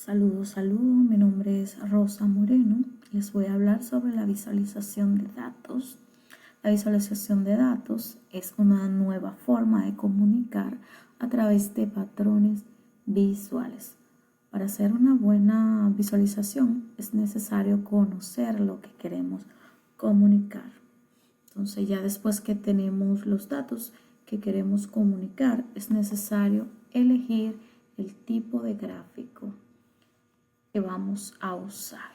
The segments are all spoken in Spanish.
Saludos, mi nombre es Rosa Moreno. Les voy a hablar sobre la visualización de datos. La visualización de datos es una nueva forma de comunicar a través de patrones visuales. Para hacer una buena visualización es necesario conocer lo que queremos comunicar. Entonces, ya después que tenemos los datos que queremos comunicar, es necesario elegir el tipo de gráfico que vamos a usar.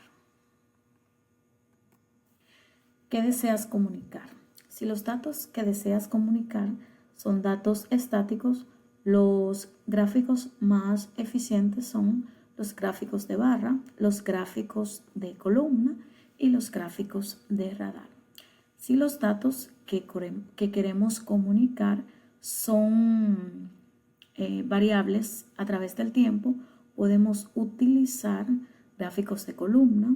¿Qué deseas comunicar? Si los datos que deseas comunicar son datos estáticos, los gráficos más eficientes son los gráficos de barra, los gráficos de columna y los gráficos de radar. Si los datos que queremos comunicar son variables a través del tiempo, podemos utilizar gráficos de columna,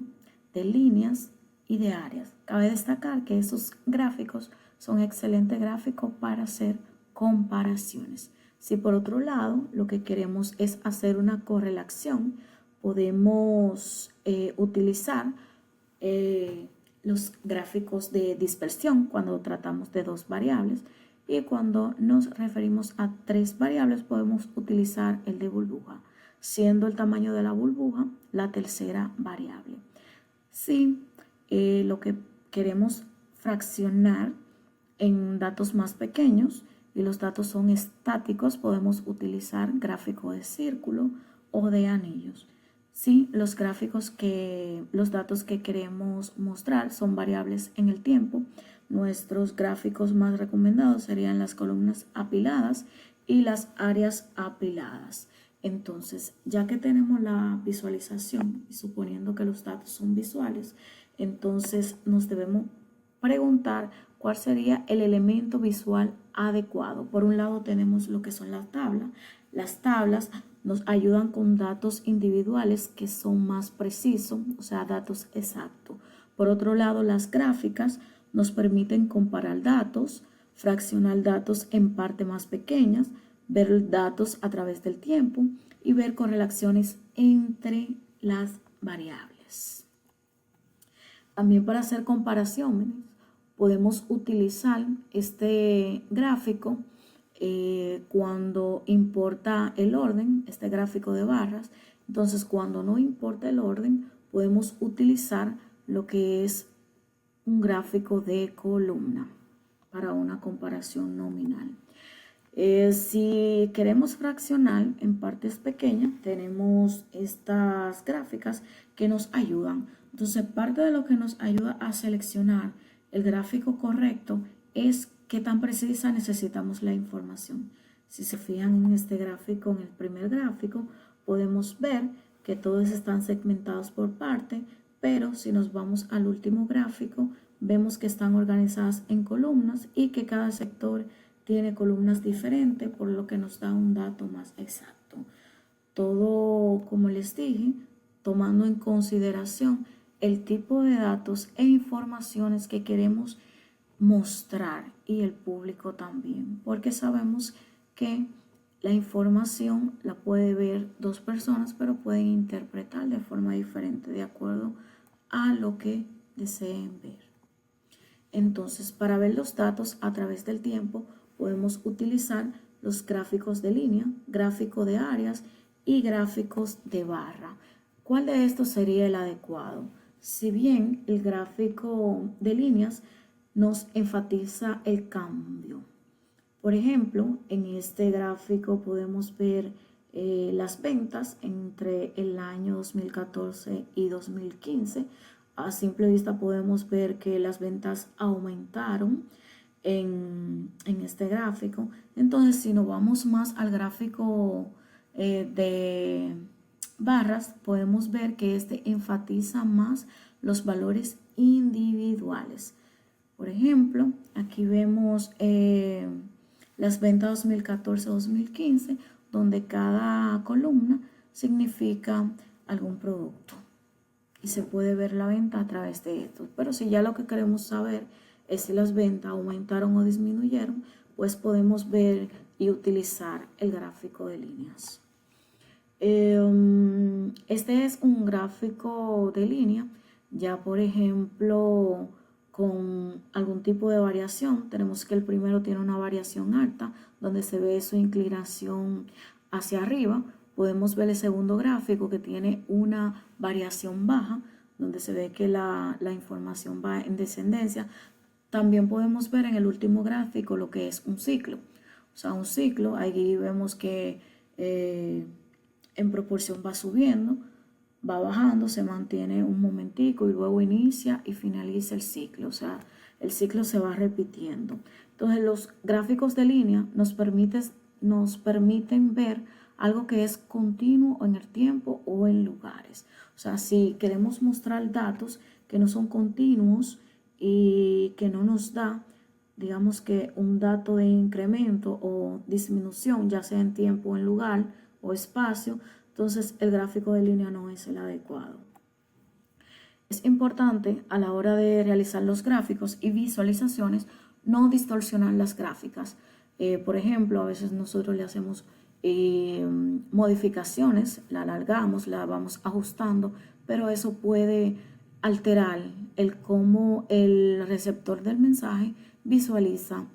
de líneas y de áreas. Cabe destacar que esos gráficos son excelentes gráficos para hacer comparaciones. Si por otro lado lo que queremos es hacer una correlación, podemos utilizar los gráficos de dispersión cuando tratamos de dos variables, y cuando nos referimos a tres variables podemos utilizar el de burbuja, siendo el tamaño de la burbuja la tercera variable. Si lo que queremos fraccionar en datos más pequeños y los datos son estáticos, podemos utilizar gráfico de círculo o de anillos. Si los datos que queremos mostrar son variables en el tiempo, nuestros gráficos más recomendados serían las columnas apiladas y las áreas apiladas. Entonces, ya que tenemos la visualización y suponiendo que los datos son visuales, entonces nos debemos preguntar cuál sería el elemento visual adecuado. Por un lado tenemos lo que son las tablas. Las tablas nos ayudan con datos individuales que son más precisos, o sea, datos exactos. Por otro lado, las gráficas nos permiten comparar datos, fraccionar datos en partes más pequeñas, ver datos a través del tiempo y ver correlaciones entre las variables. También para hacer comparaciones podemos utilizar este gráfico cuando importa el orden, este gráfico de barras. Entonces, cuando no importa el orden, podemos utilizar lo que es un gráfico de columna para una comparación nominal. Si queremos fraccionar en partes pequeñas, tenemos estas gráficas que nos ayudan. Entonces, parte de lo que nos ayuda a seleccionar el gráfico correcto es qué tan precisa necesitamos la información. Si se fijan en este gráfico, en el primer gráfico, podemos ver que todos están segmentados por parte, pero si nos vamos al último gráfico, vemos que están organizadas en columnas y que cada sector tiene columnas diferentes, por lo que nos da un dato más exacto. Todo, como les dije, tomando en consideración el tipo de datos e informaciones que queremos mostrar y el público también, porque sabemos que la información la puede ver dos personas, pero pueden interpretar de forma diferente de acuerdo a lo que deseen ver. Entonces, para ver los datos a través del tiempo, podemos utilizar los gráficos de línea, gráfico de áreas y gráficos de barra. ¿Cuál de estos sería el adecuado? Si bien el gráfico de líneas nos enfatiza el cambio. Por ejemplo, en este gráfico podemos ver las ventas entre el año 2014 y 2015. A simple vista podemos ver que las ventas aumentaron en este gráfico. Entonces, si nos vamos más al gráfico de barras, podemos ver que este enfatiza más los valores individuales. Por ejemplo, aquí vemos las ventas 2014-2015, donde cada columna significa algún producto y se puede ver la venta a través de esto. Pero si ya lo que queremos saber es si las ventas aumentaron o disminuyeron, pues podemos ver y utilizar el gráfico de líneas. Este es un gráfico de línea, ya por ejemplo con algún tipo de variación. Tenemos que el primero tiene una variación alta, donde se ve su inclinación hacia arriba. Podemos ver el segundo gráfico que tiene una variación baja, donde se ve que la información va en descendencia. También podemos ver en el último gráfico lo que es un ciclo. O sea, un ciclo, ahí vemos que en proporción va subiendo, va bajando, se mantiene un momentico y luego inicia y finaliza el ciclo. O sea, el ciclo se va repitiendo. Entonces, los gráficos de línea nos permiten ver algo que es continuo en el tiempo o en lugares. O sea, si queremos mostrar datos que no son continuos y que no nos da, digamos que un dato de incremento o disminución, ya sea en tiempo, en lugar o espacio, entonces el gráfico de línea no es el adecuado. Es importante a la hora de realizar los gráficos y visualizaciones no distorsionar las gráficas. Por ejemplo, a veces nosotros le hacemos modificaciones, la alargamos, la vamos ajustando, pero eso puede alterar el cómo el receptor del mensaje visualiza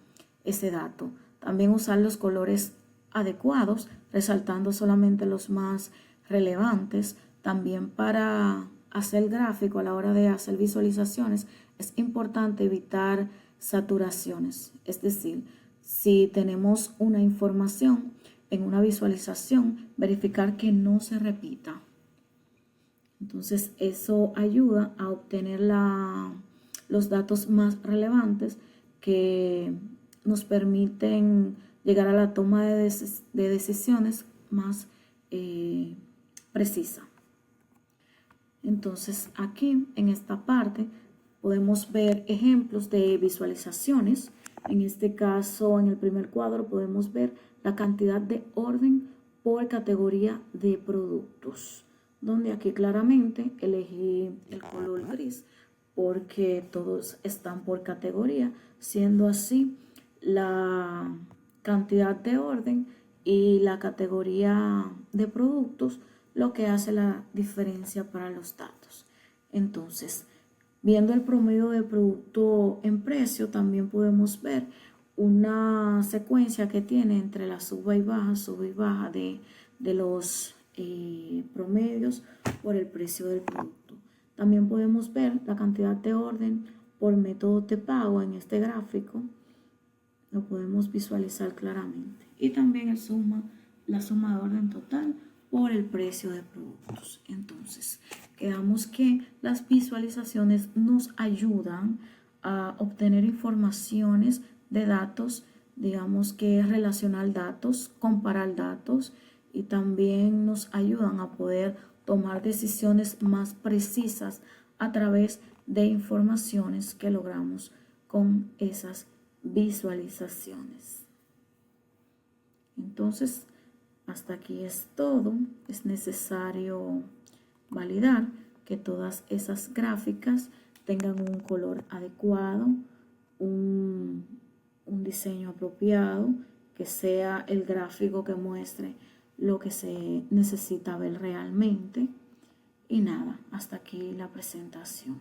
ese dato. También usar los colores adecuados, resaltando solamente los más relevantes. También para hacer el gráfico a la hora de hacer visualizaciones es importante evitar saturaciones. Es decir, si tenemos una información en una visualización, verificar que no se repita. Entonces eso ayuda a obtener los datos más relevantes que nos permiten llegar a la toma de decisiones más precisa. Entonces aquí en esta parte podemos ver ejemplos de visualizaciones. En este caso, en el primer cuadro podemos ver la cantidad de orden por categoría de productos, donde aquí claramente elegí el color gris porque todos están por categoría, siendo así la cantidad de orden y la categoría de productos lo que hace la diferencia para los datos. Entonces, viendo el promedio de producto en precio, también podemos ver una secuencia que tiene entre la suba y baja de los promedios por el precio del producto. También podemos ver la cantidad de orden por método de pago en este gráfico. Lo podemos visualizar claramente. Y también la suma de orden total por el precio de productos. Entonces, quedamos que las visualizaciones nos ayudan a obtener informaciones de datos, digamos que relacionar datos, comparar datos, y también nos ayudan a poder tomar decisiones más precisas a través de informaciones que logramos con esas visualizaciones. Entonces, hasta aquí es todo. Es necesario validar que todas esas gráficas tengan un color adecuado, un diseño apropiado, que sea el gráfico que muestre lo que se necesita ver realmente. Y nada, hasta aquí la presentación.